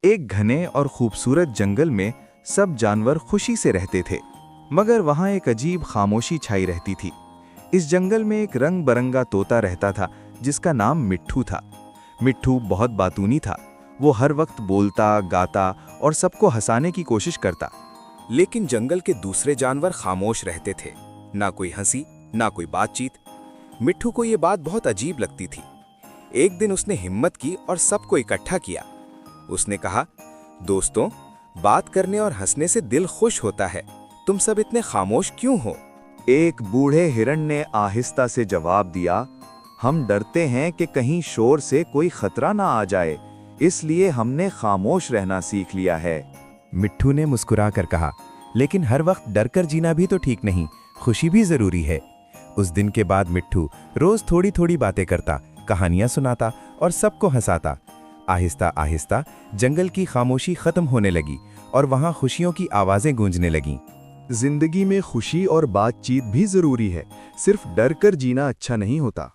एक घने और खूबसूरत जंगल में सब जानवर खुशी से रहते थे, मगर वहाँ एक अजीब खामोशी छाई रहती थी। इस जंगल में एक रंग बरंगा तोता रहता था जिसका नाम मिट्ठू था। मिट्ठू बहुत बातूनी था। वो हर वक्त बोलता, गाता और सबको हंसाने की कोशिश करता। लेकिन जंगल के दूसरे जानवर खामोश रहते थे। ना कोई हंसी, ना कोई बातचीत। मिट्ठू को ये बात बहुत अजीब लगती थी। एक दिन उसने हिम्मत की और सबको इकट्ठा किया। उसने कहा, दोस्तों, बात करने और हंसने से दिल खुश होता है। तुम सब इतने खामोश क्यों हो? एक बूढ़े हिरण ने आहिस्ता से जवाब दिया, हम डरते हैं कि कहीं शोर से कोई खतरा ना आ जाए, इसलिए हमने खामोश रहना सीख लिया है। मिट्ठू ने मुस्कुराकर कहा, लेकिन हर वक्त डरकर जीना भी तो ठीक नहीं, खुशी भी जरूरी है। उस दिन के बाद मिट्ठू रोज थोड़ी थोड़ी बातें करता, कहानियां सुनाता और सबको हंसाता। आहिस्ता आहिस्ता जंगल की खामोशी खत्म होने लगी और वहां खुशियों की आवाजें गूंजने लगीं। जिंदगी में खुशी और बातचीत भी जरूरी है, सिर्फ डर कर जीना अच्छा नहीं होता।